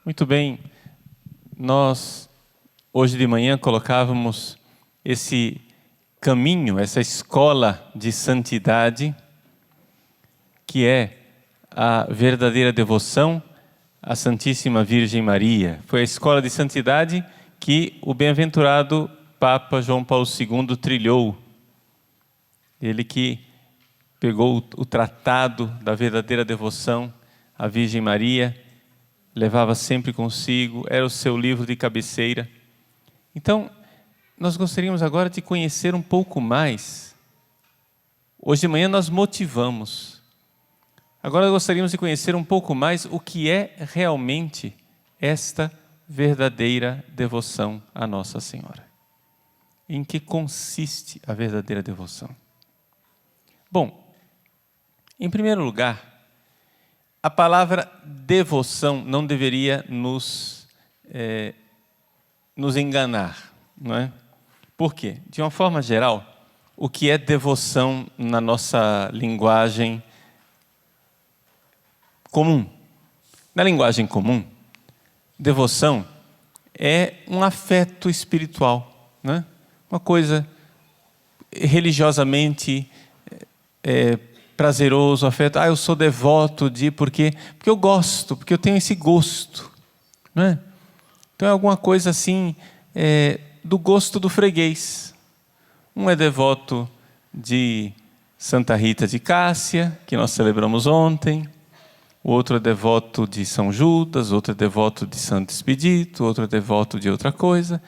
Muito bem, nós hoje de manhã colocávamos esse caminho, essa escola de santidade, que é a verdadeira devoção à Santíssima Virgem Maria. Foi a escola de santidade que o bem-aventurado Papa João Paulo II trilhou. Ele que pegou o tratado da verdadeira devoção à Virgem Maria, levava sempre consigo, era o seu livro de cabeceira. Então, nós gostaríamos agora de conhecer um pouco mais. Hoje de manhã nós motivamos. Agora gostaríamos de conhecer um pouco mais o que é realmente esta verdadeira devoção à Nossa Senhora. Em que consiste a verdadeira devoção? Bom, em primeiro lugar, a palavra devoção não deveria nos enganar, não é? Por quê? De uma forma geral, o que é devoção na nossa linguagem comum? Na linguagem comum, devoção é um afeto espiritual, não é? Uma coisa religiosamente prazeroso, afeto. Eu sou devoto de... porque eu gosto, porque eu tenho esse gosto, não é? Então é alguma coisa assim, do gosto do freguês. Um é devoto de Santa Rita de Cássia, que nós celebramos ontem. O outro é devoto de São Judas, outro é devoto de Santo Expedito, outro é devoto de outra coisa.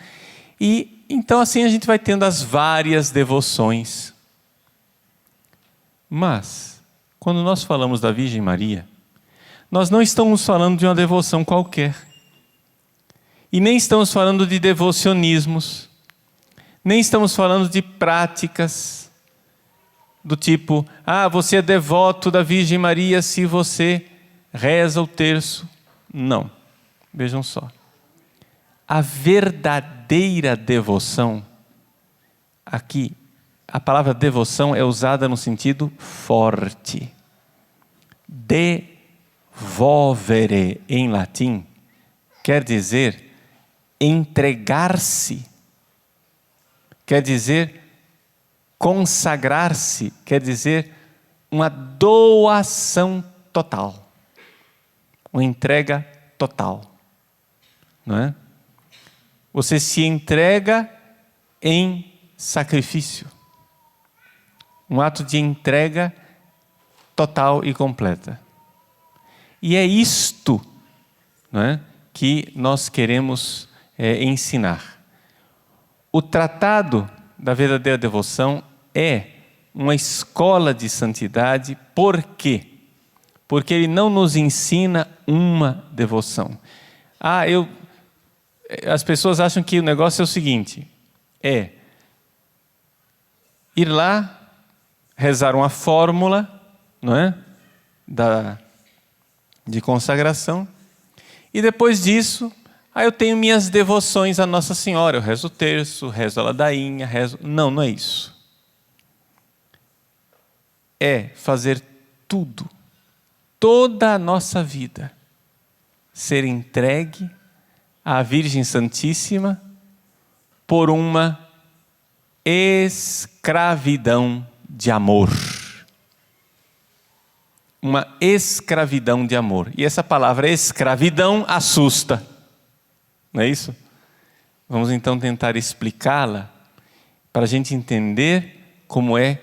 E então assim a gente vai tendo as várias devoções. Mas, quando nós falamos da Virgem Maria, nós não estamos falando de uma devoção qualquer. E nem estamos falando de devocionismos. Nem estamos falando de práticas do tipo, você é devoto da Virgem Maria se você reza o terço. Não. Vejam só. A verdadeira devoção, aqui, a palavra devoção é usada no sentido forte. Devolvere, em latim, quer dizer entregar-se, quer dizer consagrar-se, quer dizer uma doação total, uma entrega total, não é? Você se entrega em sacrifício. Um ato de entrega total e completa. E é isto, não é, que nós queremos ensinar. O tratado da verdadeira devoção é uma escola de santidade. Por quê? Porque ele não nos ensina uma devoção. As pessoas acham que o negócio é o seguinte, ir lá, rezar uma fórmula, não é? De consagração. E depois disso, eu tenho minhas devoções à Nossa Senhora. Eu rezo o terço, rezo a ladainha, rezo... Não é isso. É fazer tudo, toda a nossa vida, ser entregue à Virgem Santíssima por uma escravidão de amor. Uma escravidão de amor. E essa palavra escravidão assusta. Não é isso? Vamos então tentar explicá-la para a gente entender como é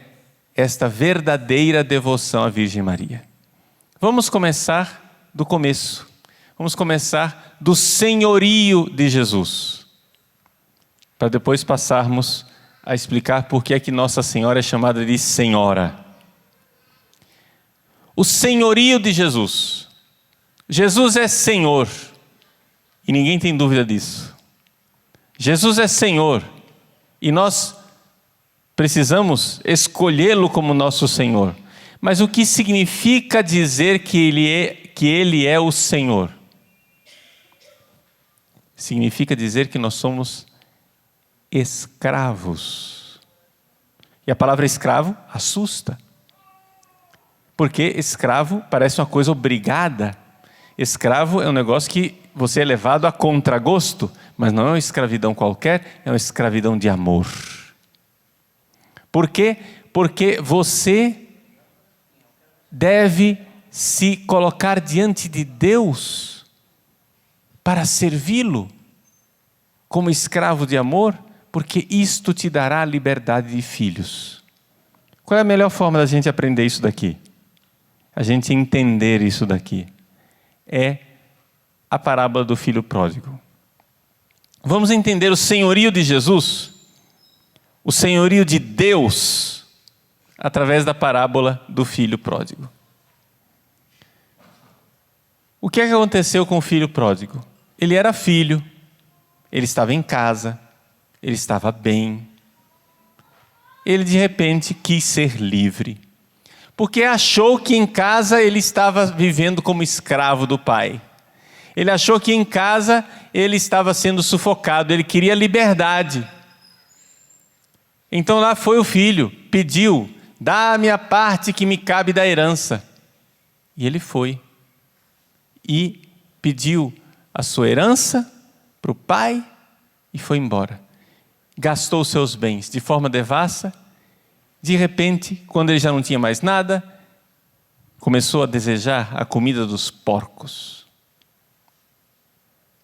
esta verdadeira devoção à Virgem Maria. Vamos começar do começo. Vamos começar do senhorio de Jesus. Para depois passarmos a explicar por que é que Nossa Senhora é chamada de Senhora. O senhorio de Jesus. Jesus é Senhor. E ninguém tem dúvida disso. Jesus é Senhor. E nós precisamos escolhê-lo como nosso Senhor. Mas o que significa dizer que Ele é o Senhor? Significa dizer que nós somos escravos. E a palavra escravo assusta. Porque escravo parece uma coisa obrigada. Escravo é um negócio que você é levado a contragosto, mas não é uma escravidão qualquer, é uma escravidão de amor. Por quê? Porque você deve se colocar diante de Deus para servi-lo como escravo de amor, porque isto te dará a liberdade de filhos. Qual é a melhor forma da gente aprender isso daqui? A gente entender isso daqui. É a parábola do filho pródigo. Vamos entender o senhorio de Jesus, o senhorio de Deus, através da parábola do filho pródigo. O que é que aconteceu com o filho pródigo? Ele era filho, ele estava em casa, ele estava bem. Ele de repente quis ser livre, porque achou que em casa ele estava vivendo como escravo do pai. Ele achou que em casa ele estava sendo sufocado, ele queria liberdade. Então lá foi o filho, pediu: dá-me a parte que me cabe da herança. E ele foi e pediu a sua herança para o pai e foi embora. Gastou seus bens de forma devassa. De repente, quando ele já não tinha mais nada, começou a desejar a comida dos porcos.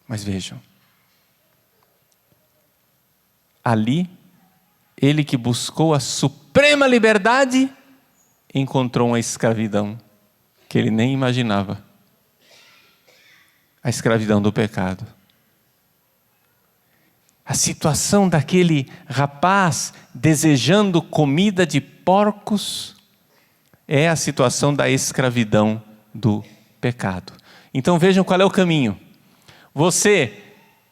Mas vejam, ali, ele que buscou a suprema liberdade, encontrou uma escravidão que ele nem imaginava. A escravidão do pecado. A situação daquele rapaz desejando comida de porcos é a situação da escravidão do pecado. Então vejam qual é o caminho. Você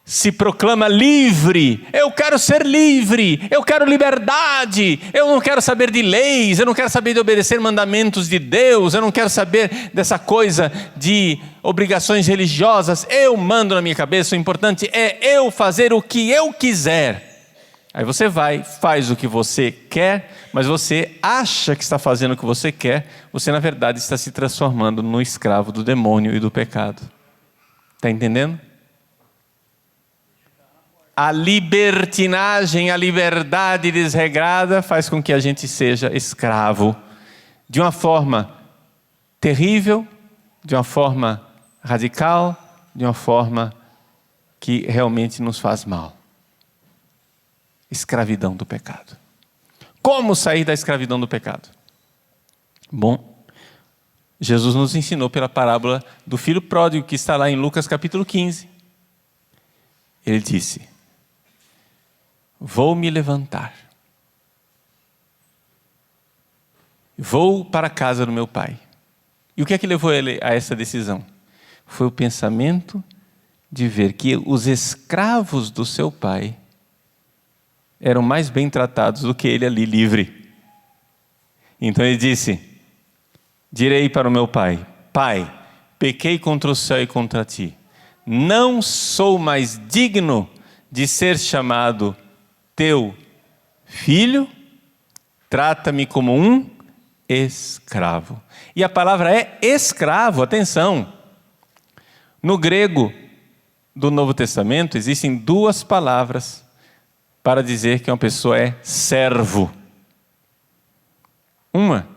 se proclama livre, eu quero ser livre, eu quero liberdade, eu não quero saber de leis, eu não quero saber de obedecer mandamentos de Deus, eu não quero saber dessa coisa de obrigações religiosas, eu mando na minha cabeça, o importante é eu fazer o que eu quiser. Aí você vai, faz o que você quer, mas você acha que está fazendo o que você quer, você na verdade está se transformando no escravo do demônio e do pecado. Está entendendo? A libertinagem, a liberdade desregrada faz com que a gente seja escravo de uma forma terrível, de uma forma radical, de uma forma que realmente nos faz mal. Escravidão do pecado. Como sair da escravidão do pecado? Bom, Jesus nos ensinou pela parábola do filho pródigo, que está lá em Lucas capítulo 15. Ele disse: vou me levantar, vou para a casa do meu pai. E o que é que levou ele a essa decisão? Foi o pensamento de ver que os escravos do seu pai eram mais bem tratados do que ele ali livre. Então ele disse: direi para o meu pai: pai, pequei contra o céu e contra ti, não sou mais digno de ser chamado teu filho, trata-me como um escravo. E a palavra é escravo, atenção. No grego do Novo Testamento existem duas palavras para dizer que uma pessoa é servo. Uma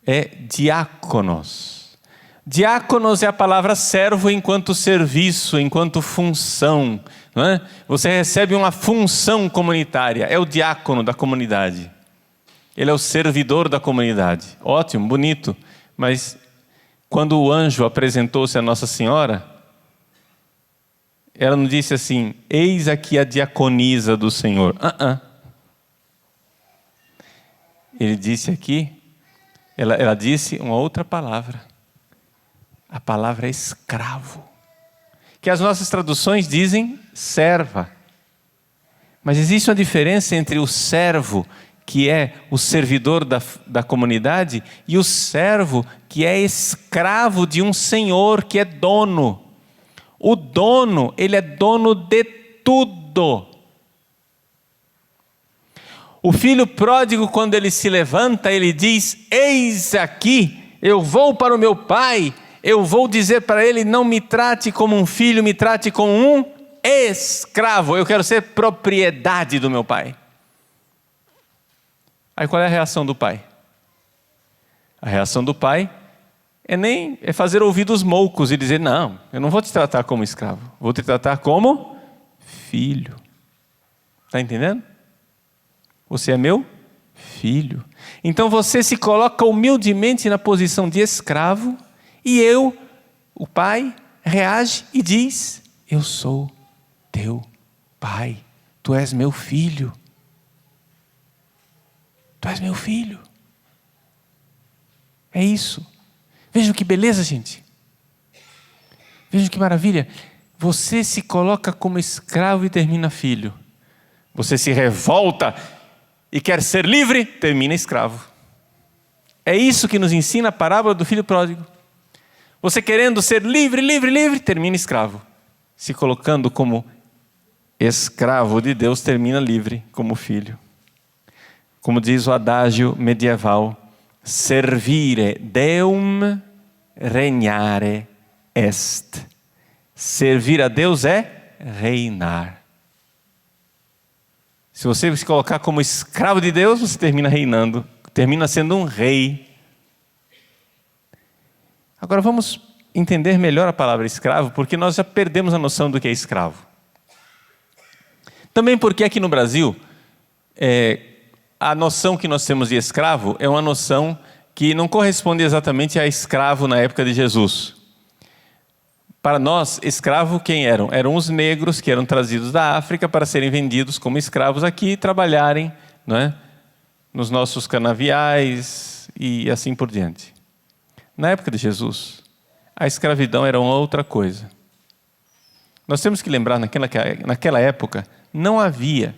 é diáconos. Diáconos é a palavra servo enquanto serviço, enquanto função. Não é? Você recebe uma função comunitária, é o diácono da comunidade. Ele é o servidor da comunidade. Ótimo, bonito. Mas quando o anjo apresentou-se a Nossa Senhora, ela não disse assim: eis aqui a diaconisa do Senhor. Ele disse aqui, ela disse uma outra palavra. A palavra é escravo. Que as nossas traduções dizem serva. Mas existe uma diferença entre o servo, que é o servidor da comunidade, e o servo, que é escravo de um senhor, que é dono. O dono, ele é dono de tudo. O filho pródigo, quando ele se levanta, ele diz: eis aqui, eu vou para o meu pai, eu vou dizer para ele: não me trate como um filho, me trate como um escravo. Eu quero ser propriedade do meu pai. Aí qual é a reação do pai? A reação do pai é fazer ouvidos moucos e dizer: não, eu não vou te tratar como escravo, vou te tratar como filho. Está entendendo? Você é meu filho. Então você se coloca humildemente na posição de escravo, e o pai, reage e diz: eu sou teu pai, tu és meu filho. Tu és meu filho. É isso. Vejam que beleza, gente. Vejam que maravilha. Você se coloca como escravo e termina filho. Você se revolta e quer ser livre, termina escravo. É isso que nos ensina a parábola do filho pródigo. Você querendo ser livre, livre, livre, termina escravo. Se colocando como escravo de Deus, termina livre como filho. Como diz o adágio medieval: servire Deum regnare est. Servir a Deus é reinar. Se você se colocar como escravo de Deus, você termina reinando, termina sendo um rei. Agora vamos entender melhor a palavra escravo, porque nós já perdemos a noção do que é escravo. Também porque aqui no Brasil, a noção que nós temos de escravo é uma noção que não corresponde exatamente a escravo na época de Jesus. Para nós, escravo quem eram? Eram os negros que eram trazidos da África para serem vendidos como escravos aqui e trabalharem, não é? Nos nossos canaviais e assim por diante. Na época de Jesus, a escravidão era uma outra coisa. Nós temos que lembrar, naquela época, não havia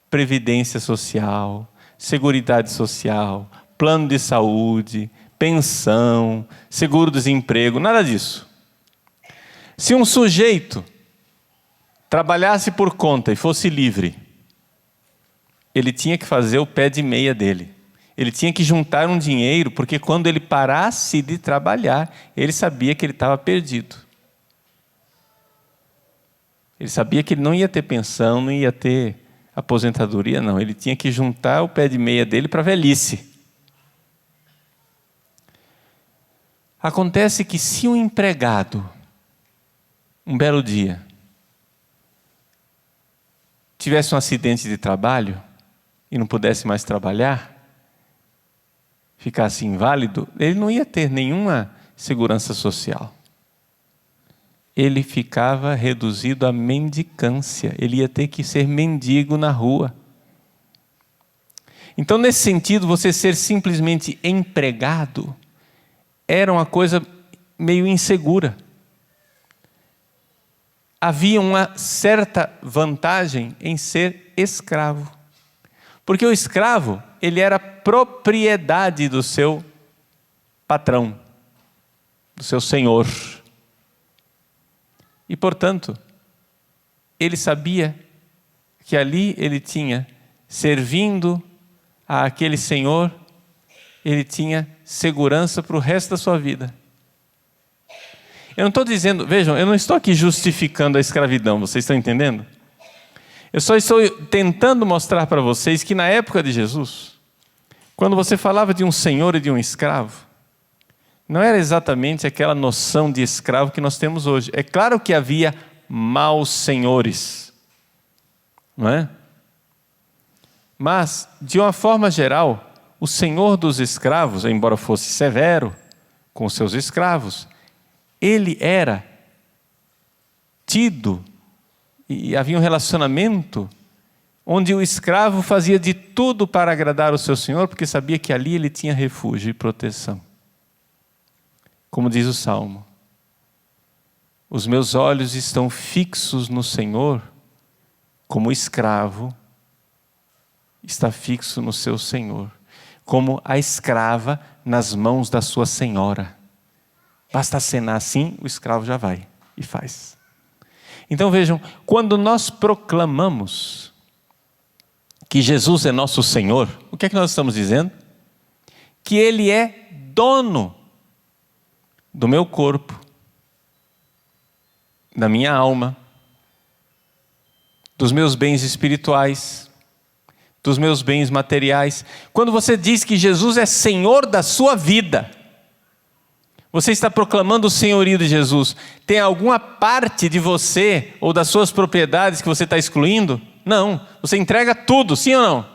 previdência social, seguridade social, plano de saúde, pensão, seguro-desemprego, nada disso. Se um sujeito trabalhasse por conta e fosse livre, ele tinha que fazer o pé de meia dele. Ele tinha que juntar um dinheiro, porque quando ele parasse de trabalhar, ele sabia que ele estava perdido. Ele sabia que ele não ia ter pensão, não ia ter aposentadoria, não. Ele tinha que juntar o pé de meia dele para a velhice. Acontece que se um empregado, um belo dia, tivesse um acidente de trabalho e não pudesse mais trabalhar, ficasse inválido, ele não ia ter nenhuma segurança social. Ele ficava reduzido à mendicância. Ele ia ter que ser mendigo na rua. Então, nesse sentido, você ser simplesmente empregado era uma coisa meio insegura. Havia uma certa vantagem em ser escravo. Porque o escravo, ele era propriedade do seu patrão, do seu senhor. E, portanto, ele sabia que ali ele tinha, servindo àquele senhor, ele tinha segurança para o resto da sua vida. Eu não estou dizendo, vejam, eu não estou aqui justificando a escravidão, vocês estão entendendo? Eu só estou tentando mostrar para vocês que na época de Jesus, quando você falava de um senhor e de um escravo, não era exatamente aquela noção de escravo que nós temos hoje. É claro que havia maus senhores, não é? Mas, de uma forma geral, o senhor dos escravos, embora fosse severo com os seus escravos, ele era tido, e havia um relacionamento onde o escravo fazia de tudo para agradar o seu senhor, porque sabia que ali ele tinha refúgio e proteção. Como diz o Salmo: os meus olhos estão fixos no Senhor, como o escravo está fixo no seu senhor, como a escrava nas mãos da sua senhora. Basta acenar assim, o escravo já vai e faz. Então vejam, quando nós proclamamos que Jesus é nosso Senhor, o que é que nós estamos dizendo? Que Ele é dono do meu corpo, da minha alma, dos meus bens espirituais, dos meus bens materiais. Quando você diz que Jesus é Senhor da sua vida, você está proclamando o senhorio de Jesus. Tem alguma parte de você ou das suas propriedades que você está excluindo? Não. Você entrega tudo, sim ou não?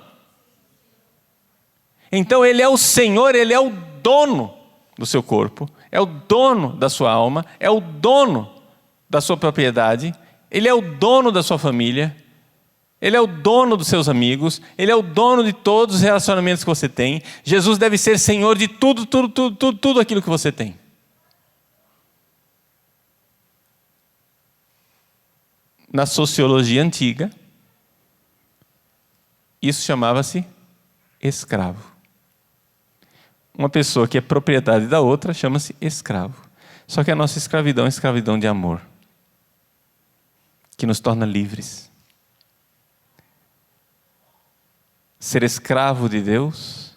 Então Ele é o Senhor, Ele é o dono do seu corpo, é o dono da sua alma, é o dono da sua propriedade, Ele é o dono da sua família, Ele é o dono dos seus amigos, Ele é o dono de todos os relacionamentos que você tem. Jesus deve ser Senhor de tudo aquilo que você tem. Na sociologia antiga, isso chamava-se escravo. Uma pessoa que é propriedade da outra chama-se escravo. Só que a nossa escravidão é escravidão de amor, que nos torna livres. Ser escravo de Deus,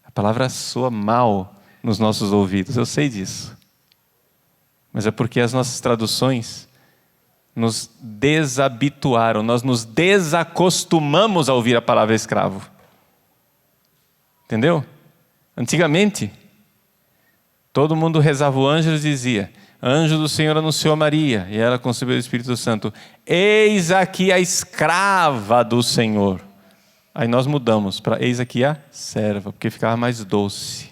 a palavra soa mal nos nossos ouvidos, eu sei disso. Mas é porque as nossas traduções nos desabituaram, nós nos desacostumamos a ouvir a palavra escravo. Entendeu? Antigamente, todo mundo rezava o anjo e dizia: anjo do Senhor anunciou a Maria, e ela concebeu o Espírito Santo. Eis aqui a escrava do Senhor. Aí nós mudamos para eis aqui a serva, porque ficava mais doce.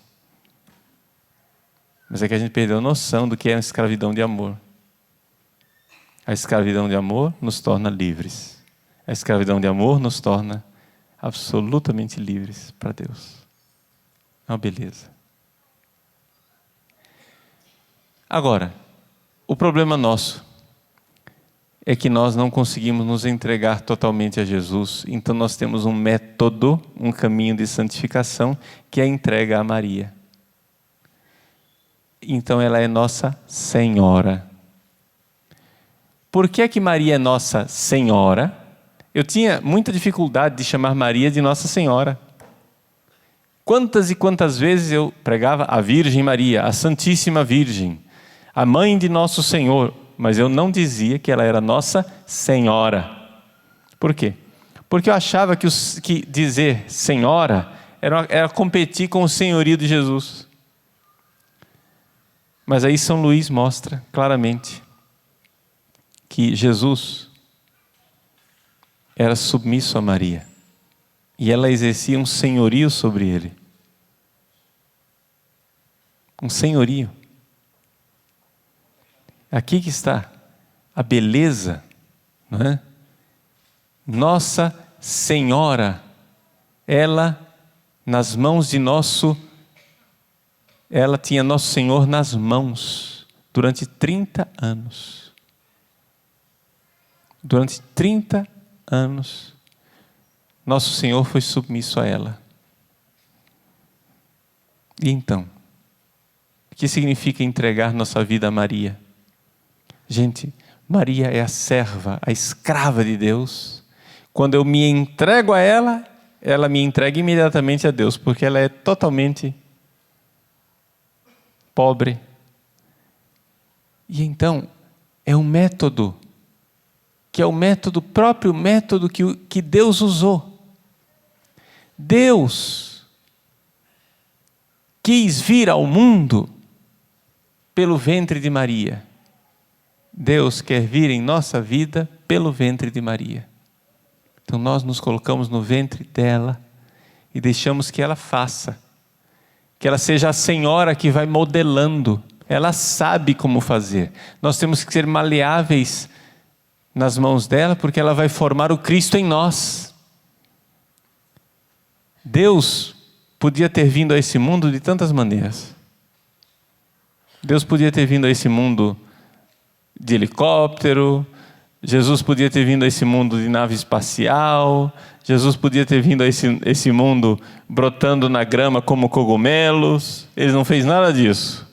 Mas é que a gente perdeu a noção do que é uma escravidão de amor. A escravidão de amor nos torna livres. A escravidão de amor nos torna absolutamente livres para Deus. É uma beleza. Agora, o problema nosso é que nós não conseguimos nos entregar totalmente a Jesus. Então nós temos um método, um caminho de santificação, que é a entrega a Maria. Então ela é nossa Senhora. Por que é que Maria é nossa Senhora? Eu tinha muita dificuldade de chamar Maria de Nossa Senhora. Quantas e quantas vezes eu pregava a Virgem Maria, a Santíssima Virgem, a Mãe de Nosso Senhor, mas eu não dizia que ela era Nossa Senhora. Por quê? Porque eu achava que dizer Senhora era competir com o senhorio de Jesus. Mas aí São Luís mostra claramente que Jesus era submisso a Maria e ela exercia um senhorio sobre ele. Um senhorio. Aqui que está a beleza, não é? Nossa Senhora, ela nas mãos de ela tinha Nosso Senhor nas mãos durante 30 anos. Durante 30 anos, Nosso Senhor foi submisso a ela. E então, o que significa entregar nossa vida a Maria? Gente, Maria é a serva, a escrava de Deus. Quando eu me entrego a ela, ela me entrega imediatamente a Deus, porque ela é totalmente pobre. E então, é um método, que é o próprio método que Deus usou. Deus quis vir ao mundo pelo ventre de Maria. Deus quer vir em nossa vida pelo ventre de Maria. Então nós nos colocamos no ventre dela e deixamos que ela faça. Que ela seja a Senhora que vai modelando. Ela sabe como fazer. Nós temos que ser maleáveis nas mãos dela, porque ela vai formar o Cristo em nós. Deus podia ter vindo a esse mundo de tantas maneiras. Deus podia ter vindo a esse mundo de helicóptero, Jesus podia ter vindo a esse mundo de nave espacial, Jesus podia ter vindo a esse mundo brotando na grama como cogumelos. Ele não fez nada disso.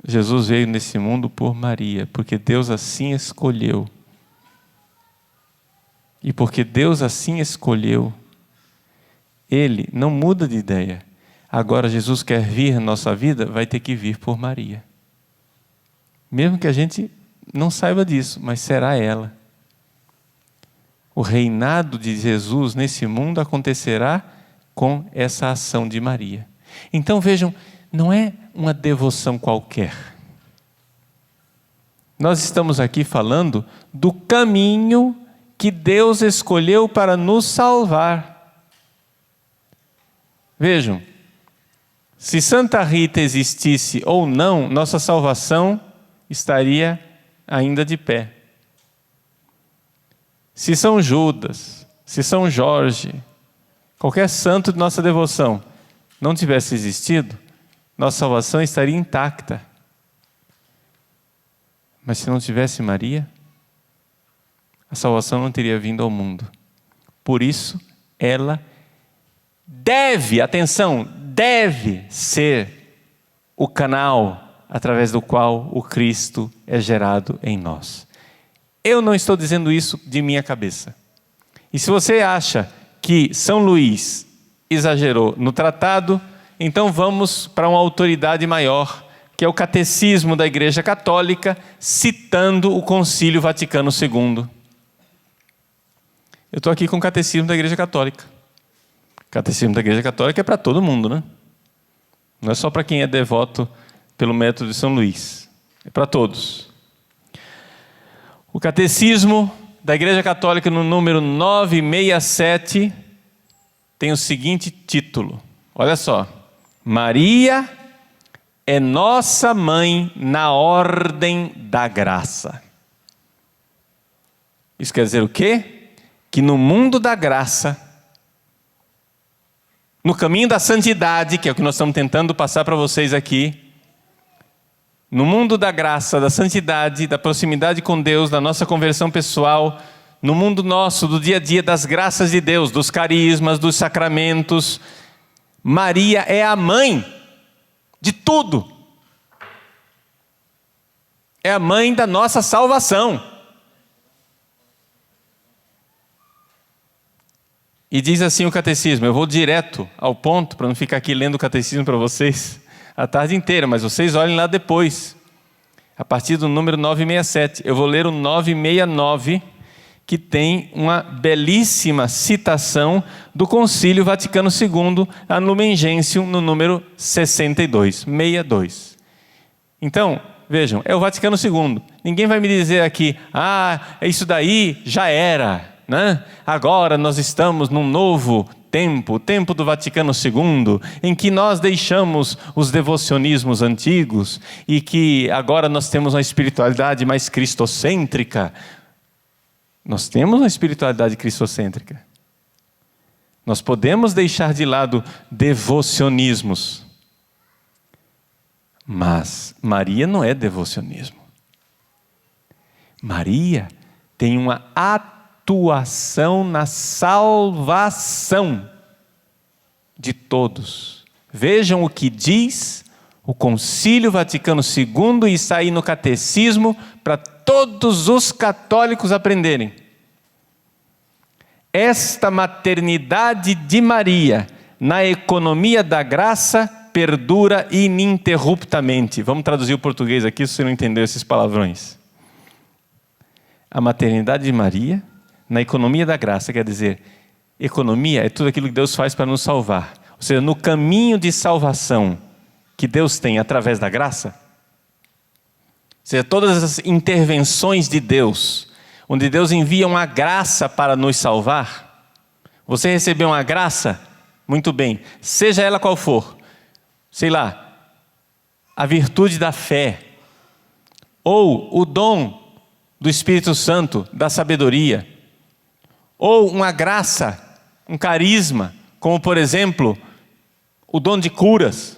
Jesus veio nesse mundo por Maria, porque Deus assim escolheu. E porque Deus assim escolheu, Ele não muda de ideia. agora Jesus quer vir na nossa vida, vai ter que vir por Maria. Mesmo que a gente não saiba disso, mas será ela. O reinado de Jesus nesse mundo acontecerá com essa ação de Maria. Então vejam, não é uma devoção qualquer. Nós estamos aqui falando do caminho que Deus escolheu para nos salvar. Vejam, se Santa Rita existisse ou não, nossa salvação estaria ainda de pé. Se São Judas, se São Jorge, qualquer santo de nossa devoção não tivesse existido, nossa salvação estaria intacta. Mas se não tivesse Maria, a salvação não teria vindo ao mundo. Por isso, ela deve, atenção, deve ser o canal através do qual o Cristo é gerado em nós. Eu não estou dizendo isso de minha cabeça. E se você acha que São Luís exagerou no tratado, então vamos para uma autoridade maior, que é o Catecismo da Igreja Católica, citando o Concílio Vaticano II. Eu estou aqui com o Catecismo da Igreja Católica. O Catecismo da Igreja Católica é para todo mundo, né? Não é só para quem é devoto pelo método de São Luís. É para todos. O Catecismo da Igreja Católica, no número 967, tem o seguinte título. Olha só. Maria é nossa mãe na ordem da graça. Isso quer dizer o quê? Que no mundo da graça, no caminho da santidade, que é o que nós estamos tentando passar para vocês aqui, no mundo da graça, da santidade, da proximidade com Deus, da nossa conversão pessoal, no mundo nosso, do dia a dia, das graças de Deus, dos carismas, dos sacramentos, Maria é a mãe de tudo. É a mãe da nossa salvação. E diz assim o catecismo, eu vou direto ao ponto, para não ficar aqui lendo o catecismo para vocês a tarde inteira, mas vocês olhem lá depois, a partir do número 967. Eu vou ler o 969, que tem uma belíssima citação do Concílio Vaticano II, a Lumen Gentium, no número 62. Então, vejam, é o Vaticano II. Ninguém vai me dizer aqui, isso daí já era, né? Agora nós estamos num novo tempo, o tempo do Vaticano II, em que nós deixamos os devocionismos antigos e que agora nós temos uma espiritualidade mais cristocêntrica. Nós temos uma espiritualidade cristocêntrica. Nós podemos deixar de lado devocionismos. Mas Maria não é devocionismo. Maria tem uma atuação na salvação de todos. Vejam o que diz o Concílio Vaticano II e está aí no Catecismo para todos os católicos aprenderem. Esta maternidade de Maria na economia da graça perdura ininterruptamente. Vamos traduzir o português aqui, se você não entendeu esses palavrões. A maternidade de Maria na economia da graça, quer dizer, economia é tudo aquilo que Deus faz para nos salvar. Ou seja, no caminho de salvação que Deus tem através da graça, ou seja, todas as intervenções de Deus, onde Deus envia uma graça para nos salvar. Você recebeu uma graça? Muito bem, seja ela qual for, sei lá, a virtude da fé, ou o dom do Espírito Santo, da sabedoria, ou uma graça, um carisma, como por exemplo, o dom de curas,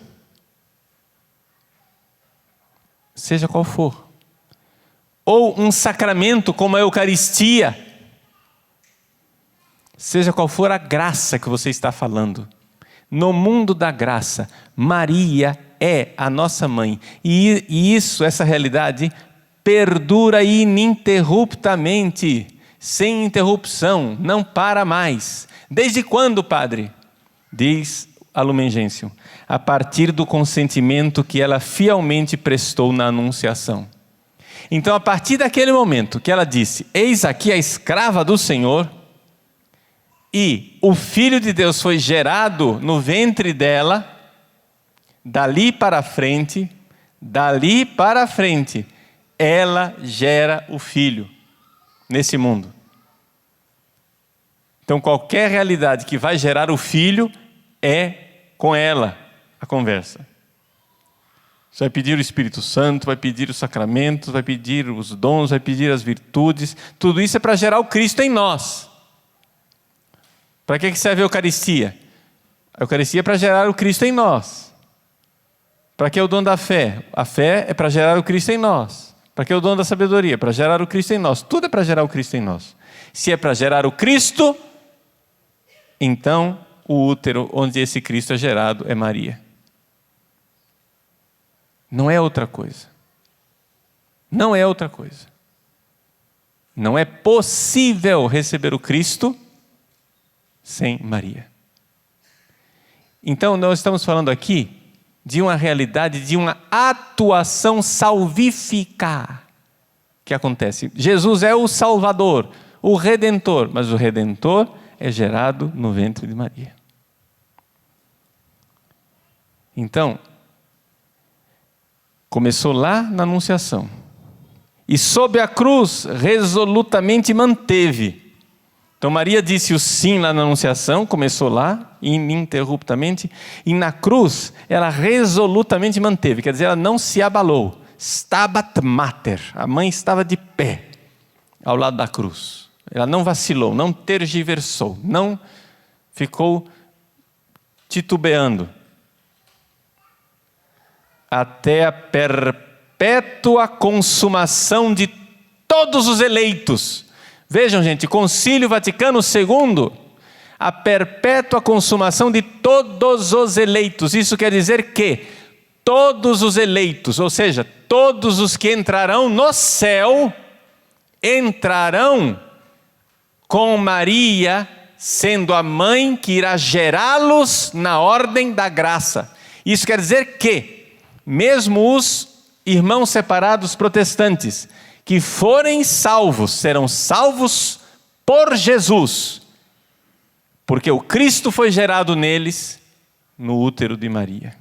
seja qual for, ou um sacramento como a Eucaristia, seja qual for a graça que você está falando, no mundo da graça, Maria é a nossa mãe, e isso, essa realidade, perdura ininterruptamente, sem interrupção, não para mais. Desde quando, Padre? Diz a Lumen Gentium. a partir do consentimento que ela fielmente prestou na anunciação. Então, a partir daquele momento que ela disse: eis aqui a escrava do Senhor, e o Filho de Deus foi gerado no ventre dela, dali para frente, ela gera o Filho nesse mundo. Então, qualquer realidade que vai gerar o Filho é com ela a conversa. Você vai pedir o Espírito Santo, vai pedir os sacramentos, vai pedir os dons, vai pedir as virtudes. Tudo isso é para gerar o Cristo em nós. Para que serve a Eucaristia? A Eucaristia é para gerar o Cristo em nós. Para que é o dom da fé? A fé é para gerar o Cristo em nós. Para que é o dom da sabedoria? Para gerar o Cristo em nós. Tudo é para gerar o Cristo em nós. Se é para gerar o Cristo, então o útero onde esse Cristo é gerado é Maria. Não é outra coisa. Não é outra coisa. Não é possível receber o Cristo sem Maria. Então, nós estamos falando aqui de uma realidade, de uma atuação salvífica que acontece. Jesus é o Salvador, o Redentor, mas o Redentor é gerado no ventre de Maria. Então, começou lá na Anunciação. E sob a cruz, resolutamente manteve. Então Maria disse o sim lá na Anunciação, começou lá, ininterruptamente. E na cruz, ela resolutamente manteve. Quer dizer, ela não se abalou. Stabat mater. A mãe estava de pé ao lado da cruz. Ela não vacilou, não tergiversou, não ficou titubeando. Até a perpétua consumação de todos os eleitos. Vejam, gente, Concílio Vaticano II, a perpétua consumação de todos os eleitos. Isso quer dizer que todos os eleitos, ou seja, todos os que entrarão no céu, entrarão com Maria, sendo a mãe que irá gerá-los na ordem da graça. Isso quer dizer que mesmo os irmãos separados protestantes que forem salvos, serão salvos por Jesus, porque o Cristo foi gerado neles no útero de Maria.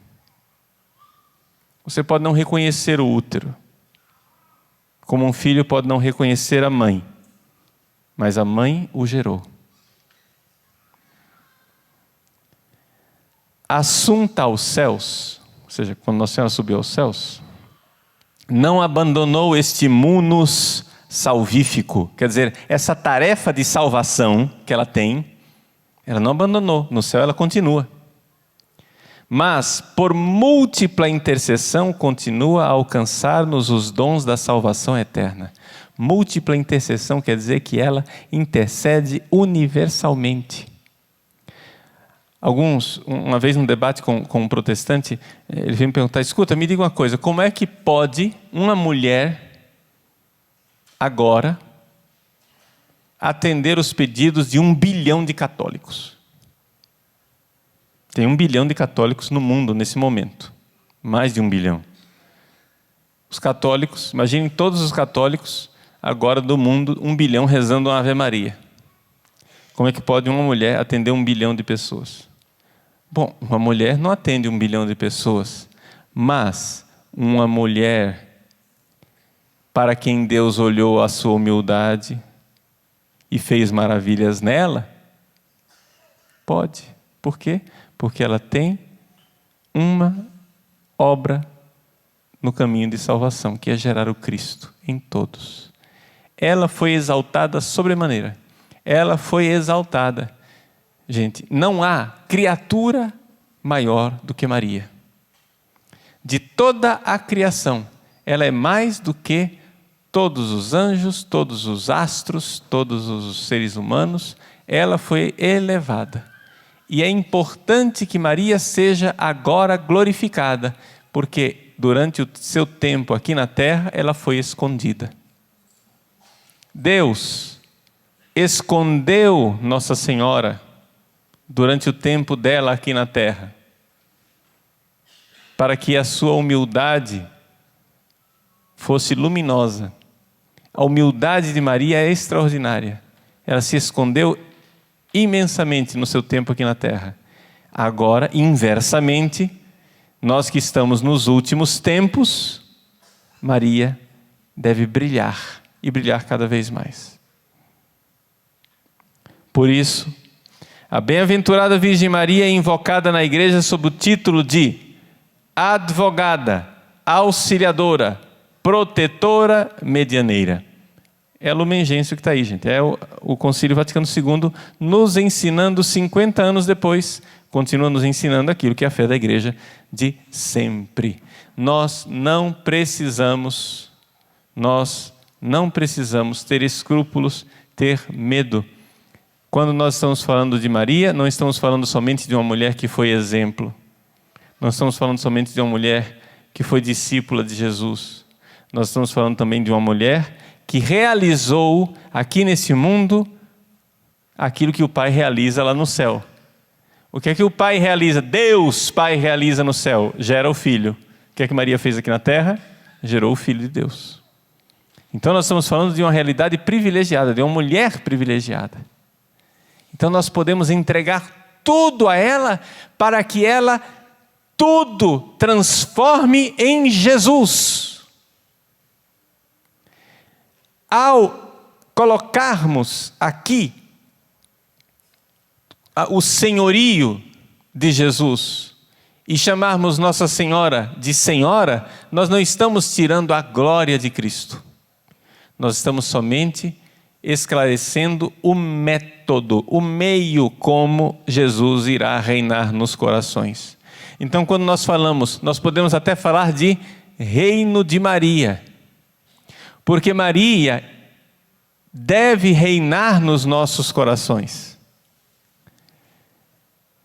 Você pode não reconhecer o útero, como um filho pode não reconhecer a mãe, mas a mãe o gerou. Assunta aos céus, ou seja, quando Nossa Senhora subiu aos céus, não abandonou este munus salvífico, quer dizer, essa tarefa de salvação que ela tem, ela não abandonou, no céu ela continua. Mas, por múltipla intercessão, continua a alcançar-nos os dons da salvação eterna. Múltipla intercessão quer dizer que ela intercede universalmente. Uma vez num debate com um protestante, ele veio me perguntar: escuta, me diga uma coisa, como é que pode uma mulher agora atender os pedidos de 1 bilhão de católicos? Tem 1 bilhão de católicos no mundo nesse momento, mais de 1 bilhão. Os católicos, imaginem todos os católicos agora do mundo, 1 bilhão rezando uma Ave Maria. Como é que pode uma mulher atender 1 bilhão de pessoas? Bom, uma mulher não atende 1 bilhão de pessoas, mas uma mulher para quem Deus olhou a sua humildade e fez maravilhas nela, pode. Por quê? Porque ela tem uma obra no caminho de salvação, que é gerar o Cristo em todos. Ela foi exaltada sobremaneira. Ela foi exaltada. Gente, não há criatura maior do que Maria. De toda a criação, ela é mais do que todos os anjos, todos os astros, todos os seres humanos. Ela foi elevada. E é importante que Maria seja agora glorificada, porque durante o seu tempo aqui na terra, ela foi escondida. Deus escondeu Nossa Senhora durante o tempo dela aqui na terra. para que a sua humildade fosse luminosa. A humildade de Maria é extraordinária. Ela se escondeu imensamente no seu tempo aqui na terra. Agora, inversamente, nós que estamos nos últimos tempos, Maria deve brilhar e brilhar cada vez mais. Por isso, a bem-aventurada Virgem Maria é invocada na igreja sob o título de advogada, auxiliadora, protetora, medianeira. É a Lumen Gentium que está aí, gente. É o Concílio Vaticano II nos ensinando 50 anos depois, continua nos ensinando aquilo que é a fé da igreja de sempre. Nós não precisamos ter escrúpulos, ter medo. Quando nós estamos falando de Maria, não estamos falando somente de uma mulher que foi exemplo. Não estamos falando somente de uma mulher que foi discípula de Jesus. Nós estamos falando também de uma mulher que realizou aqui nesse mundo aquilo que o Pai realiza lá no céu. O que é que o Pai realiza? Deus Pai realiza no céu? Gera o Filho. O que é que Maria fez aqui na terra? Gerou o Filho de Deus. Então nós estamos falando de uma realidade privilegiada, de uma mulher privilegiada. Então nós podemos entregar tudo a ela para que ela tudo transforme em Jesus. Ao colocarmos aqui o senhorio de Jesus e chamarmos Nossa Senhora de Senhora, nós não estamos tirando a glória de Cristo. Nós estamos somente esclarecendo o método, o meio como Jesus irá reinar nos corações. Então, quando nós falamos, nós podemos até falar de reino de Maria, porque Maria deve reinar nos nossos corações.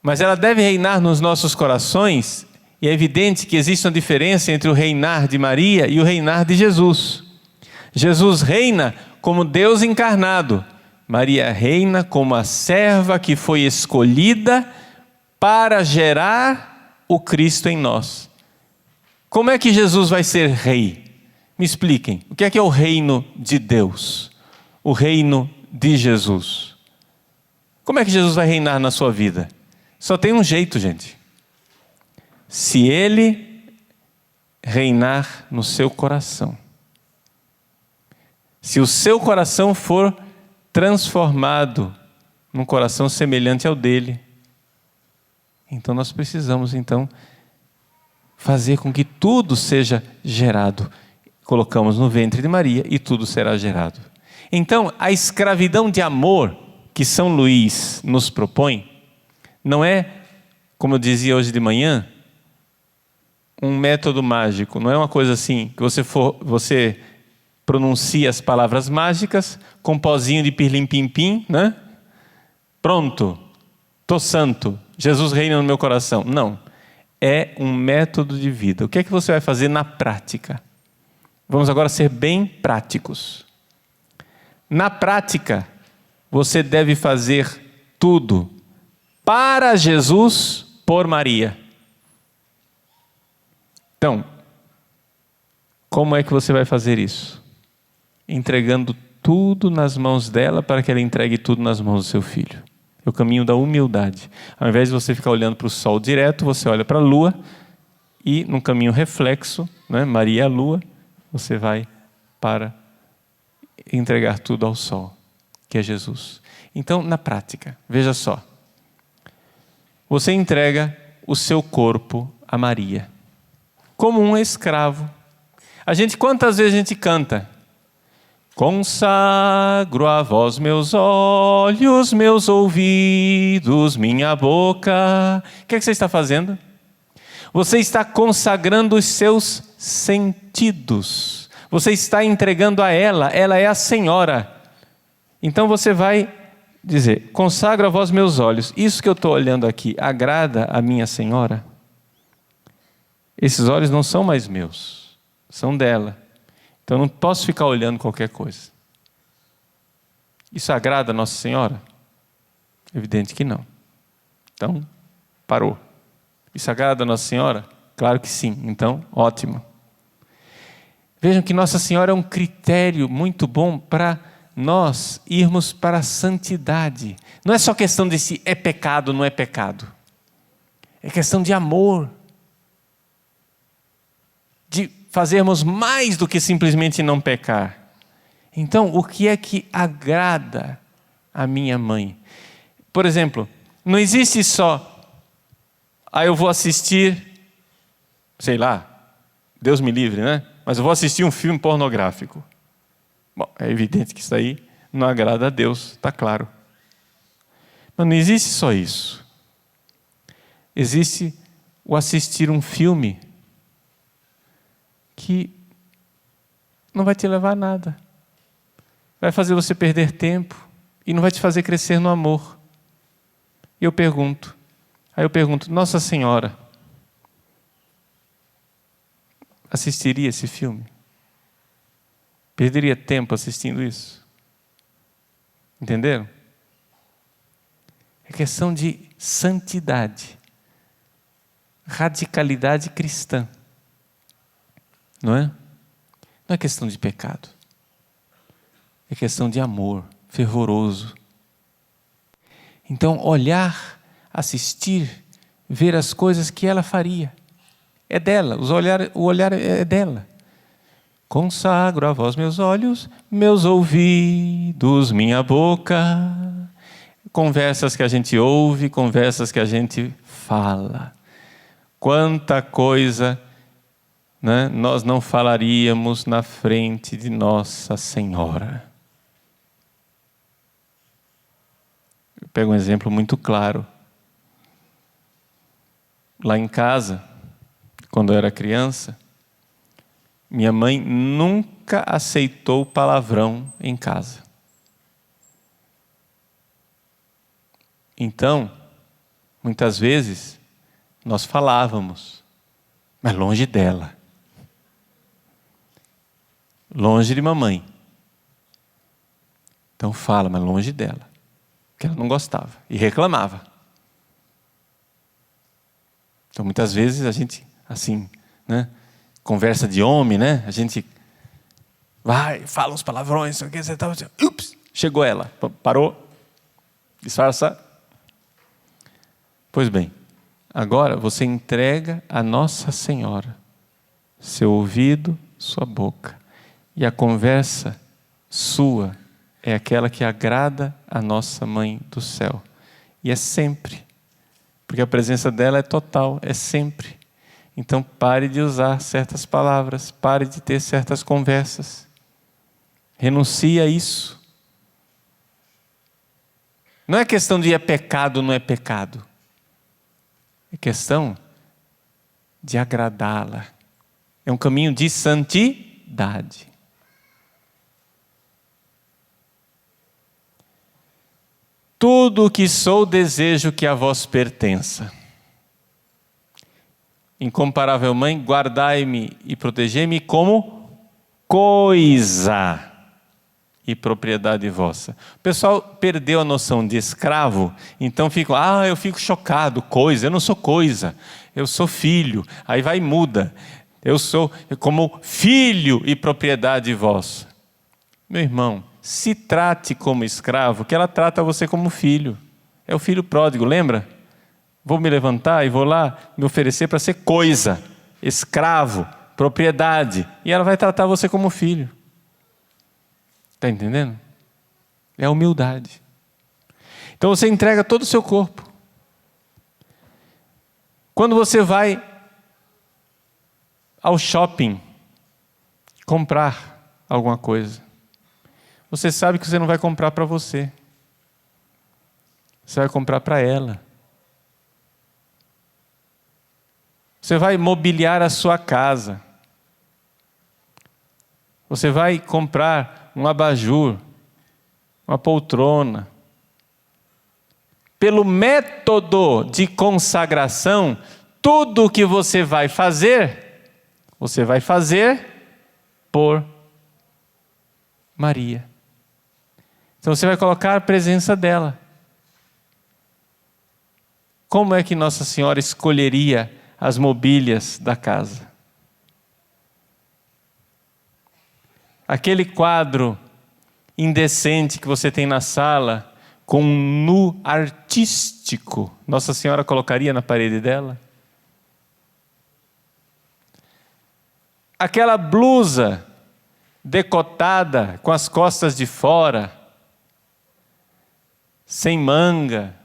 Mas ela deve reinar nos nossos corações, e é evidente que existe uma diferença entre o reinar de Maria e o reinar de Jesus. Jesus reina como Deus encarnado. Maria reina como a serva que foi escolhida para gerar o Cristo em nós. Como é que Jesus vai ser rei? Me expliquem. O que é o reino de Deus? O reino de Jesus. Como é que Jesus vai reinar na sua vida? Só tem um jeito, gente. Se Ele reinar no seu coração. Se o seu coração for transformado num coração semelhante ao dele, então nós precisamos fazer com que tudo seja gerado. Colocamos no ventre de Maria e tudo será gerado. Então, a escravidão de amor que São Luís nos propõe, não é, como eu dizia hoje de manhã, um método mágico. Não é uma coisa assim, que você pronuncia as palavras mágicas com um pozinho de pirlim-pim-pim, né? Pronto, estou santo, Jesus reina no meu coração. Não, é um método de vida. O que é que você vai fazer na prática? Vamos agora ser bem práticos. Na prática, você deve fazer tudo para Jesus por Maria. Então, como é que você vai fazer isso? Entregando tudo nas mãos dela para que ela entregue tudo nas mãos do seu filho. É o caminho da humildade. Ao invés de você ficar olhando para o sol direto, você olha para a lua e, num caminho reflexo, né, Maria é a lua, você vai para entregar tudo ao sol, que é Jesus. Então, na prática, veja só. Você entrega o seu corpo a Maria, como um escravo. Quantas vezes a gente canta? Consagro a vós meus olhos, meus ouvidos, minha boca. O que você está fazendo? Você está consagrando os seus sentidos. Você está entregando a ela é a Senhora. Então você vai dizer, consagro a vós meus olhos. Isso que eu estou olhando aqui, agrada a minha Senhora? Esses olhos não são mais meus, são dela. Então eu não posso ficar olhando qualquer coisa. Isso agrada a Nossa Senhora? Evidente que não. Então, parou. Isso agrada a Nossa Senhora? Claro que sim. Então, ótimo. Vejam que Nossa Senhora é um critério muito bom para nós irmos para a santidade. Não é só questão de se é pecado ou não é pecado. É questão de amor. De fazermos mais do que simplesmente não pecar. Então, o que é que agrada a minha mãe? Por exemplo, não existe só, eu vou assistir, sei lá, Deus me livre, né? Mas eu vou assistir um filme pornográfico. Bom, é evidente que isso aí não agrada a Deus, está claro. Mas não existe só isso. Existe o assistir um filme que não vai te levar a nada. Vai fazer você perder tempo e não vai te fazer crescer no amor. E eu pergunto, Nossa Senhora, assistiria esse filme? Perderia tempo assistindo isso? Entenderam? É questão de santidade, radicalidade cristã. Não é? Não é questão de pecado. É questão de amor fervoroso. Então, olhar, assistir, ver as coisas que ela faria. É dela, o olhar é dela. Consagro a vós meus olhos, meus ouvidos, minha boca. Conversas que a gente ouve, conversas que a gente fala. Quanta coisa, né, nós não falaríamos na frente de Nossa Senhora. Eu pego um exemplo muito claro. Lá em casa, quando eu era criança, minha mãe nunca aceitou palavrão em casa. Então, muitas vezes, nós falávamos, mas longe dela. Longe de mamãe. Então fala, mas longe dela. Porque ela não gostava e reclamava. Então muitas vezes a gente, assim, né, conversa de homem, né? A gente vai, fala uns palavrões, não sei o que, você tá, ups, chegou ela, parou, disfarça. Pois bem, agora você entrega a Nossa Senhora seu ouvido, sua boca, e a conversa sua é aquela que agrada a nossa Mãe do Céu. E é sempre, porque a presença dela é total, é sempre. Então pare de usar certas palavras, pare de ter certas conversas. Renuncie a isso. Não é questão de é pecado ou não é pecado. É questão de agradá-la. É um caminho de santidade. Tudo o que sou, desejo que a vós pertença. Incomparável Mãe, guardai-me e protegei-me como coisa e propriedade vossa. O pessoal perdeu a noção de escravo, então eu fico chocado, coisa, eu não sou coisa, eu sou filho. Aí vai e muda, eu sou como filho e propriedade vossa. Meu irmão, se trate como escravo, que ela trata você como filho. É o filho pródigo, lembra? Vou me levantar e vou lá me oferecer para ser coisa, escravo, propriedade. E ela vai tratar você como filho. Está entendendo? É a humildade. Então você entrega todo o seu corpo. Quando você vai ao shopping comprar alguma coisa, você sabe que você não vai comprar para você. Você vai comprar para ela. Você vai mobiliar a sua casa. Você vai comprar um abajur, uma poltrona. Pelo método de consagração, tudo o que você vai fazer por Maria. Então você vai colocar a presença dela. Como é que Nossa Senhora escolheria as mobílias da casa. Aquele quadro indecente que você tem na sala, com um nu artístico, Nossa Senhora colocaria na parede dela? Aquela blusa decotada, com as costas de fora, sem manga,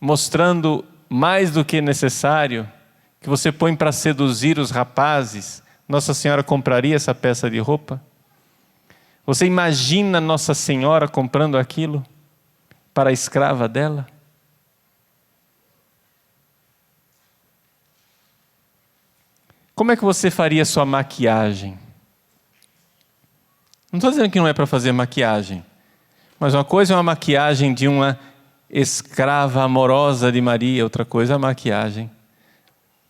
mostrando mais do que necessário, que você põe para seduzir os rapazes, Nossa Senhora compraria essa peça de roupa? Você imagina Nossa Senhora comprando aquilo para a escrava dela? Como é que você faria sua maquiagem? Não estou dizendo que não é para fazer maquiagem, mas uma coisa é uma maquiagem de uma escrava amorosa de Maria, outra coisa é a maquiagem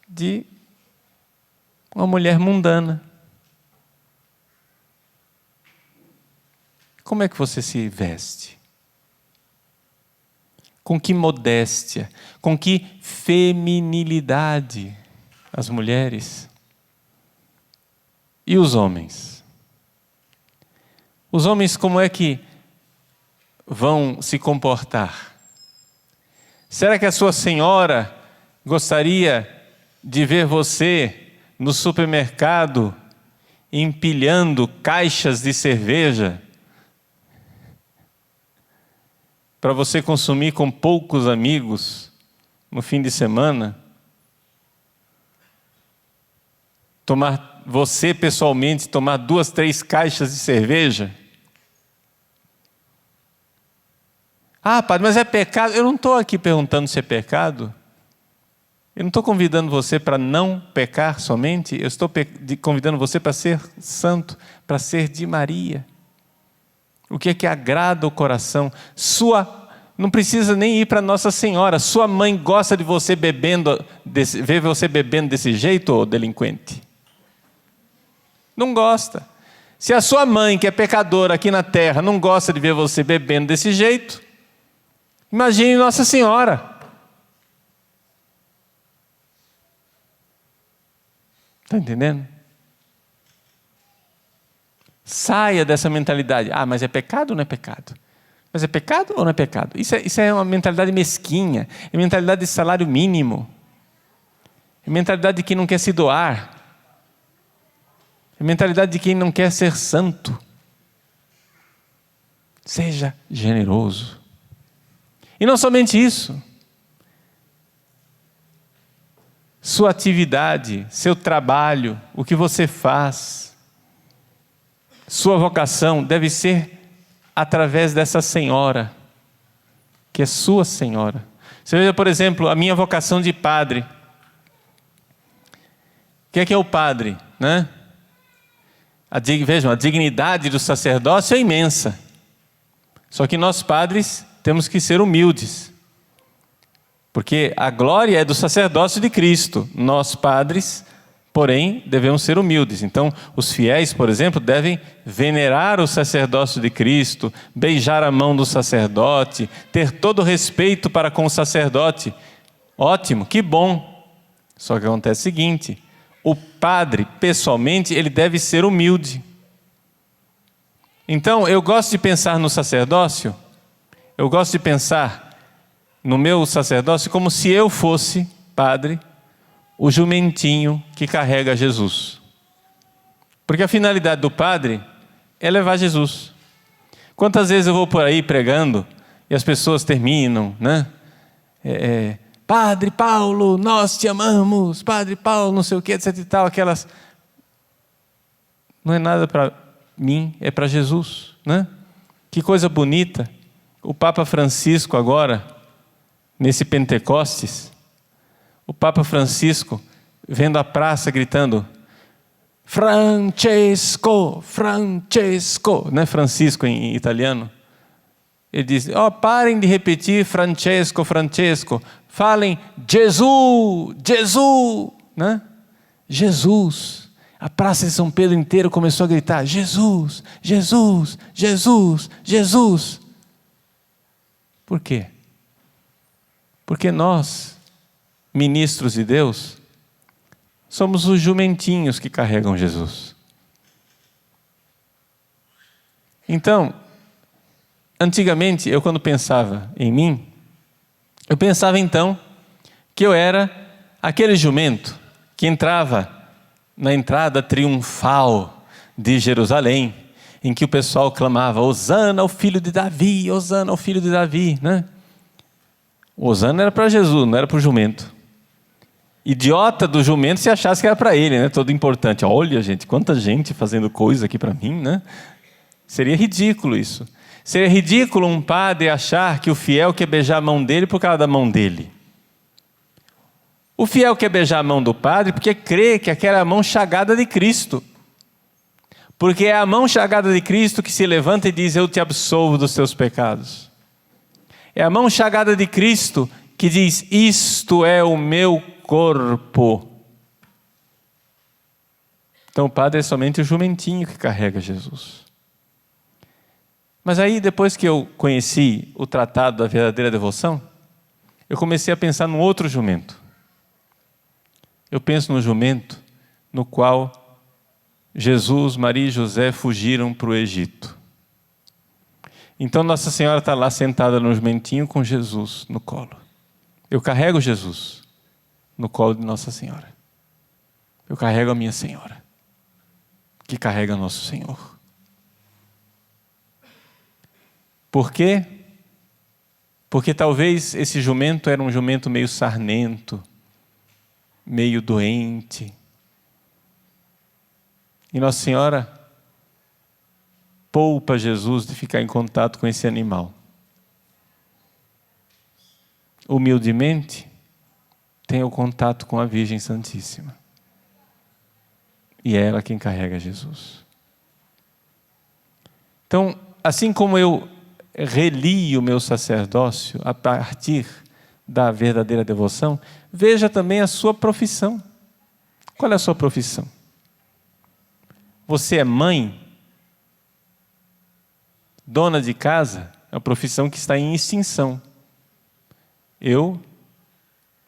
de uma mulher mundana. Como é que você se veste? Com que modéstia, com que feminilidade as mulheres e os homens? Os homens como é que vão se comportar? Será que a sua senhora gostaria de ver você no supermercado empilhando caixas de cerveja para você consumir com poucos amigos no fim de semana? Você pessoalmente tomar 2, 3 caixas de cerveja? Ah, padre, mas é pecado? Eu não estou aqui perguntando se é pecado. Eu não estou convidando você para não pecar somente. Eu estou convidando você para ser santo, para ser de Maria. O que é que agrada o coração? Não precisa nem ir para Nossa Senhora. Sua mãe gosta de você bebendo, ver você bebendo desse jeito, ô delinquente? Não gosta. Se a sua mãe, que é pecadora aqui na terra, não gosta de ver você bebendo desse jeito, imagine Nossa Senhora. Está entendendo? Saia dessa mentalidade. Ah, mas é pecado ou não é pecado? Mas é pecado ou não é pecado? Isso é uma mentalidade mesquinha. É mentalidade de salário mínimo. É mentalidade de quem não quer se doar. É mentalidade de quem não quer ser santo. Seja generoso. E não somente isso. Sua atividade, seu trabalho, o que você faz, sua vocação deve ser através dessa senhora, que é sua senhora. Você veja, por exemplo, a minha vocação de padre. O que é o padre, né? Vejam, a dignidade do sacerdócio é imensa. Só que nós padres temos que ser humildes. Porque a glória é do sacerdócio de Cristo. Nós padres, porém, devemos ser humildes. Então, os fiéis, por exemplo, devem venerar o sacerdócio de Cristo, beijar a mão do sacerdote, ter todo o respeito para com o sacerdote. Ótimo, que bom. Só que acontece o seguinte: o padre, pessoalmente, ele deve ser humilde. Então, eu gosto de pensar no sacerdócio, eu gosto de pensar no meu sacerdócio como se eu fosse, padre, o jumentinho que carrega Jesus. Porque a finalidade do padre é levar Jesus. Quantas vezes eu vou por aí pregando e as pessoas terminam, né? Padre Paulo, nós te amamos, Padre Paulo, não sei o que, etc e tal, aquelas... Não é nada para mim, é para Jesus, né? Que coisa bonita. O Papa Francisco agora, nesse Pentecostes, o Papa Francisco, vendo a praça gritando, Francesco, Francesco, não é Francisco em italiano? Ele diz, parem de repetir Francesco, Francesco, falem Jesus, Jesus, né? Jesus. A praça de São Pedro inteiro começou a gritar, Jesus, Jesus, Jesus, Jesus. Por quê? Porque nós ministros de Deus, somos os jumentinhos que carregam Jesus. Então, antigamente, eu quando pensava em mim, eu pensava então que eu era aquele jumento que entrava na entrada triunfal de Jerusalém, em que o pessoal clamava, Hosana ao filho de Davi, Hosana ao filho de Davi, né? O Hosana era para Jesus, não era para o jumento. Idiota do jumento se achasse que era para ele, né? Todo importante. Olha, gente, quanta gente fazendo coisa aqui para mim, né? Seria ridículo isso. Seria ridículo um padre achar que o fiel quer beijar a mão dele por causa da mão dele. O fiel quer beijar a mão do padre porque crê que aquela é a mão chagada de Cristo. Porque é a mão chagada de Cristo que se levanta e diz, eu te absolvo dos teus pecados. É a mão chagada de Cristo que diz, isto é o meu corpo. Então o padre é somente o jumentinho que carrega Jesus. Mas aí depois que eu conheci o tratado da verdadeira devoção, eu comecei a pensar num outro jumento. Eu penso no jumento no qual Jesus, Maria e José fugiram para o Egito. Então Nossa Senhora está lá sentada no jumentinho com Jesus no colo. Eu carrego Jesus no colo de Nossa Senhora. Eu carrego a minha Senhora, que carrega nosso Senhor. Por quê? Porque talvez esse jumento era um jumento meio sarnento, meio doente. E Nossa Senhora poupa Jesus de ficar em contato com esse animal. Humildemente, tenha o contato com a Virgem Santíssima. E é ela quem carrega Jesus. Então, assim como eu relio o meu sacerdócio a partir da verdadeira devoção, veja também a sua profissão. Qual é a sua profissão? Você é mãe? Dona de casa? É uma profissão que está em extinção. Eu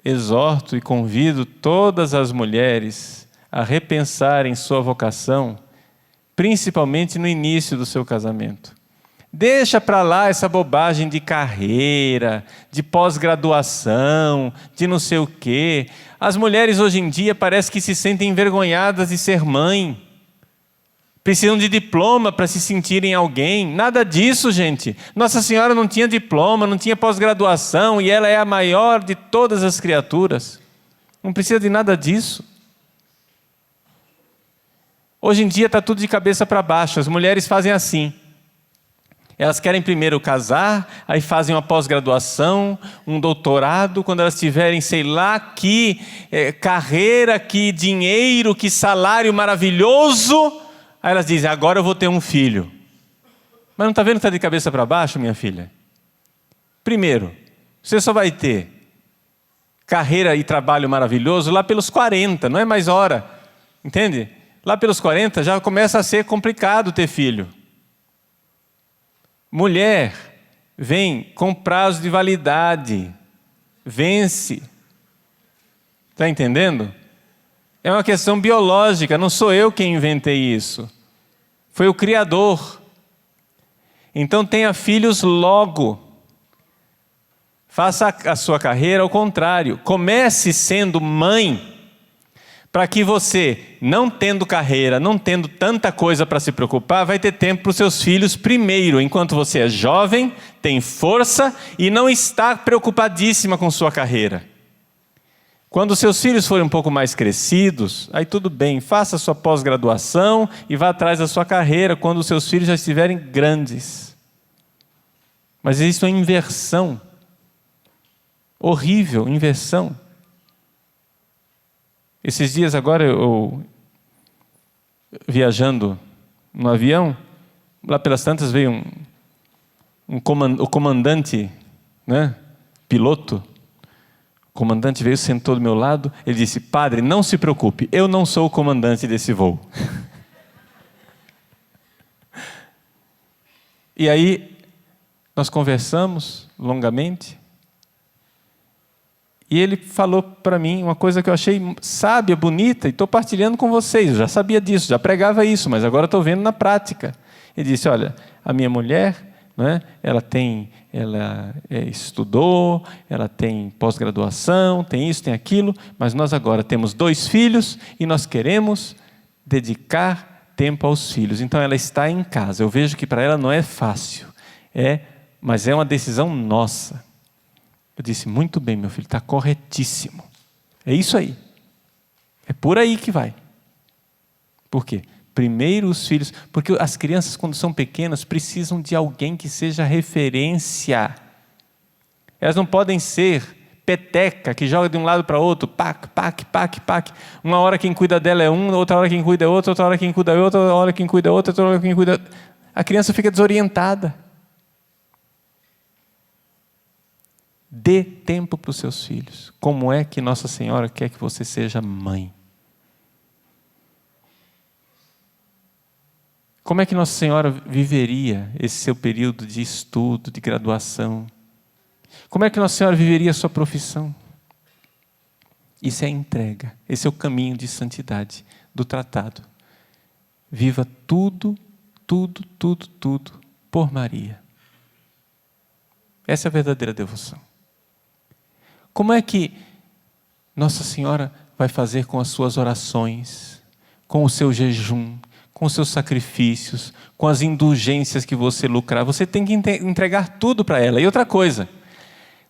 exorto e convido todas as mulheres a repensarem sua vocação, principalmente no início do seu casamento. Deixa para lá essa bobagem de carreira, de pós-graduação, de não sei o quê. As mulheres hoje em dia parece que se sentem envergonhadas de ser mãe. Precisam de diploma para se sentirem alguém. Nada disso, gente. Nossa Senhora não tinha diploma, não tinha pós-graduação e ela é a maior de todas as criaturas. Não precisa de nada disso. Hoje em dia está tudo de cabeça para baixo. As mulheres fazem assim. Elas querem primeiro casar, aí fazem uma pós-graduação, um doutorado, quando elas tiverem, sei lá, que carreira, que dinheiro, que salário maravilhoso, aí elas dizem, agora eu vou ter um filho. Mas não está vendo que está de cabeça para baixo, minha filha? Primeiro, você só vai ter carreira e trabalho maravilhoso lá pelos 40, não é mais hora, entende? Lá pelos 40 já começa a ser complicado ter filho. Mulher vem com prazo de validade, vence. Está entendendo? É uma questão biológica, não sou eu quem inventei isso. Foi o Criador. Então tenha filhos logo. Faça a sua carreira ao contrário. Comece sendo mãe, para que você, não tendo carreira, não tendo tanta coisa para se preocupar, vai ter tempo para os seus filhos primeiro, enquanto você é jovem, tem força e não está preocupadíssima com sua carreira. Quando os seus filhos forem um pouco mais crescidos, aí tudo bem, faça a sua pós-graduação e vá atrás da sua carreira quando os seus filhos já estiverem grandes. Mas existe uma inversão, horrível, inversão. Esses dias agora eu viajando no avião, lá pelas tantas veio o comandante, né, piloto. O comandante veio, sentou do meu lado, ele disse, padre, não se preocupe, eu não sou o comandante desse voo. E aí nós conversamos longamente, E ele falou para mim uma coisa que eu achei sábia, bonita, e estou partilhando com vocês. Eu já sabia disso, já pregava isso, mas agora estou vendo na prática. Ele disse, olha, a minha mulher, né, ela estudou, ela tem pós-graduação, tem isso, tem aquilo, mas nós agora temos 2 filhos e nós queremos dedicar tempo aos filhos. Então ela está em casa. Eu vejo que para ela não é fácil, mas é uma decisão nossa. Eu disse, muito bem, meu filho, está corretíssimo. É isso aí. É por aí que vai. Por quê? Primeiro os filhos, porque as crianças, quando são pequenas, precisam de alguém que seja referência. Elas não podem ser peteca, que joga de um lado para outro, pac, pac, pac, pac. Uma hora quem cuida dela é um, outra hora quem cuida é outro, outra hora quem cuida é outra, outra hora quem cuida é outra, outra hora quem cuida... A criança fica desorientada. Dê tempo para os seus filhos. Como é que Nossa Senhora quer que você seja mãe? Como é que Nossa Senhora viveria esse seu período de estudo, de graduação? Como é que Nossa Senhora viveria a sua profissão? Isso é entrega. Esse é o caminho de santidade do tratado. Viva tudo, tudo, tudo, tudo por Maria. Essa é a verdadeira devoção. Como é que Nossa Senhora vai fazer com as suas orações, com o seu jejum, com os seus sacrifícios, com as indulgências que você lucrar? Você tem que entregar tudo para ela. E outra coisa,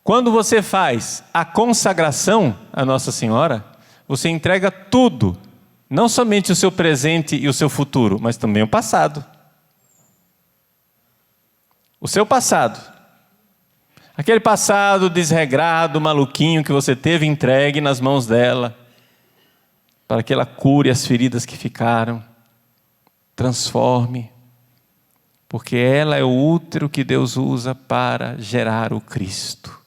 quando você faz a consagração a Nossa Senhora, você entrega tudo, não somente o seu presente e o seu futuro, mas também o passado. O seu passado. Aquele passado desregrado, maluquinho que você teve, entregue nas mãos dela, para que ela cure as feridas que ficaram, transforme, porque ela é o útero que Deus usa para gerar o Cristo,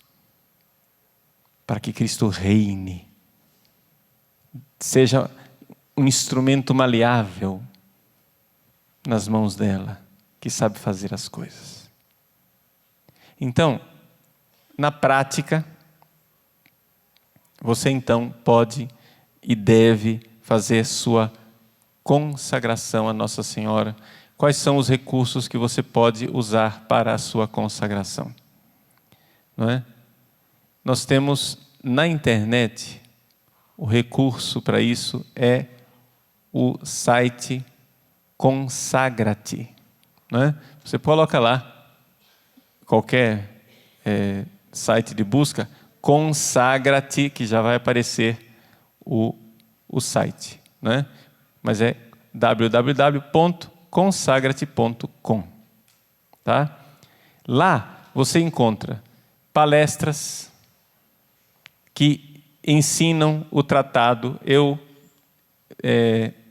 para que Cristo reine, seja um instrumento maleável nas mãos dela, que sabe fazer as coisas. Então, na prática, você então pode e deve fazer sua consagração a Nossa Senhora. Quais são os recursos que você pode usar para a sua consagração? Não é? Nós temos na internet, o recurso para isso é o site Consagra-te. Não é? Você coloca lá, qualquer site de busca, Consagra-te, que já vai aparecer o site, né? Mas é www.consagrate.com, tá? Lá você encontra palestras que ensinam o tratado. Eu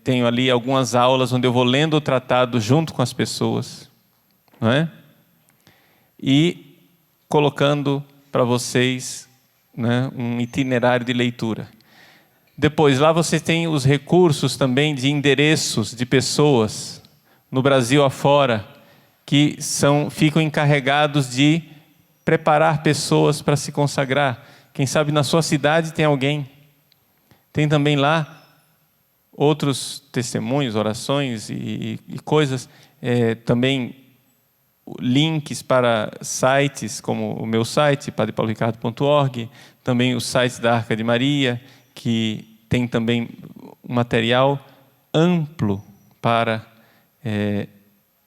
tenho ali algumas aulas onde eu vou lendo o tratado junto com as pessoas, não é? E colocando para vocês, né, um itinerário de leitura. Depois, lá você tem os recursos também de endereços de pessoas no Brasil afora que ficam encarregados de preparar pessoas para se consagrar. Quem sabe na sua cidade tem alguém. Tem também lá outros testemunhos, orações e coisas, também links para sites, como o meu site, padrepauloricardo.org, também o site da Arca de Maria, que tem também um material amplo para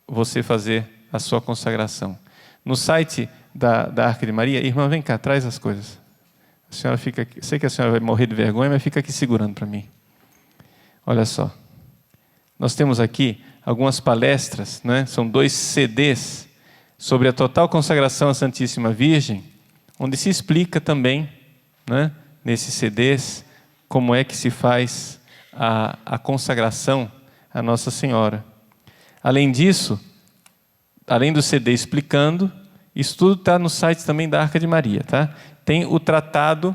você fazer a sua consagração. No site da Arca de Maria, irmã, vem cá, traz as coisas. A senhora fica aqui, sei que a senhora vai morrer de vergonha, mas fica aqui segurando para mim. Olha só, nós temos aqui algumas palestras, né? São 2 CDs sobre a total consagração à Santíssima Virgem, onde se explica também, né, nesses CDs, como é que se faz a consagração à Nossa Senhora. Além disso, além do CD explicando, isso tudo está no site também da Arca de Maria, tá? Tem o tratado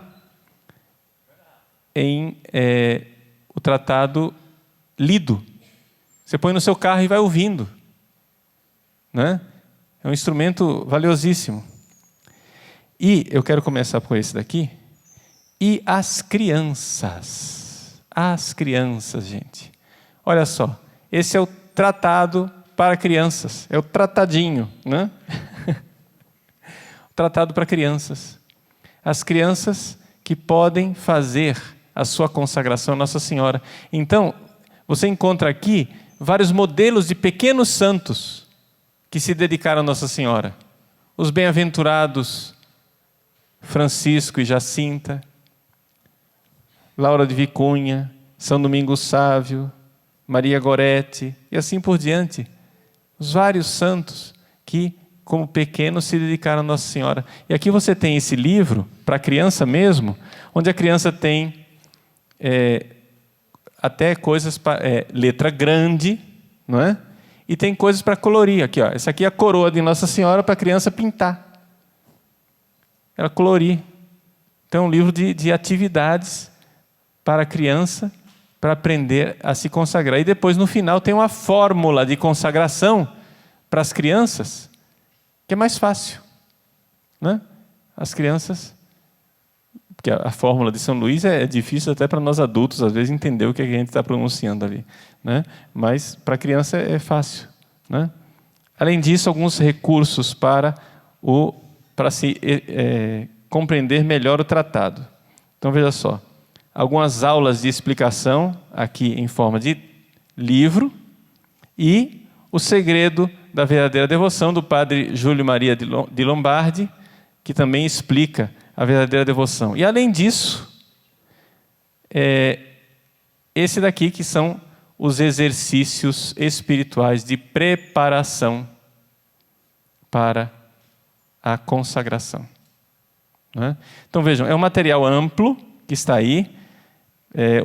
o tratado lido. Você põe no seu carro e vai ouvindo, né? É um instrumento valiosíssimo. E eu quero começar com esse daqui, e as crianças. As crianças, gente. Olha só, esse é o tratado para crianças. É o tratadinho, né? O tratado para crianças. As crianças que podem fazer a sua consagração a Nossa Senhora. Então, você encontra aqui vários modelos de pequenos santos que se dedicaram a Nossa Senhora. Os bem-aventurados Francisco e Jacinta, Laura de Vicunha, São Domingos Sávio, Maria Goretti e assim por diante. Os vários santos que, como pequenos, se dedicaram a Nossa Senhora. E aqui você tem esse livro, para a criança mesmo, onde a criança tem até coisas para letra grande, não é? E tem coisas para colorir. Aqui, ó, essa aqui é a coroa de Nossa Senhora para a criança pintar. Ela colorir. Então, é um livro de atividades para a criança, para aprender a se consagrar. E depois, no final, tem uma fórmula de consagração para as crianças, que é mais fácil, né? As crianças, porque a fórmula de São Luís é difícil até para nós adultos, às vezes, entender o que a gente está pronunciando ali, né? Mas para a criança é fácil, né? Além disso, alguns recursos para se compreender melhor o tratado. Então, veja só, algumas aulas de explicação, aqui em forma de livro, e o segredo da verdadeira devoção, do padre Júlio Maria de Lombardi, que também explica a verdadeira devoção. E, além disso, esse daqui que são os exercícios espirituais de preparação para a consagração. Né? Então, vejam, é um material amplo que está aí,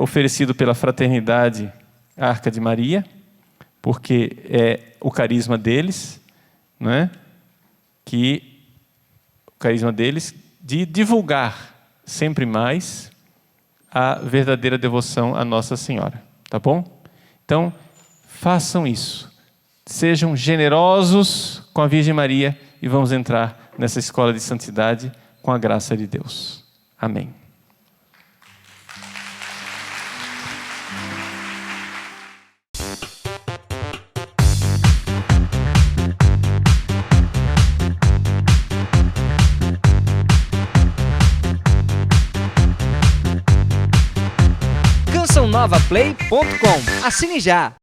oferecido pela Fraternidade Arca de Maria, porque é o carisma deles, né? O carisma deles de divulgar sempre mais a verdadeira devoção a Nossa Senhora, tá bom? Então, façam isso. Sejam generosos com a Virgem Maria e vamos entrar nessa escola de santidade com a graça de Deus. Amém. CançãoNovaPlay.com. Assine já!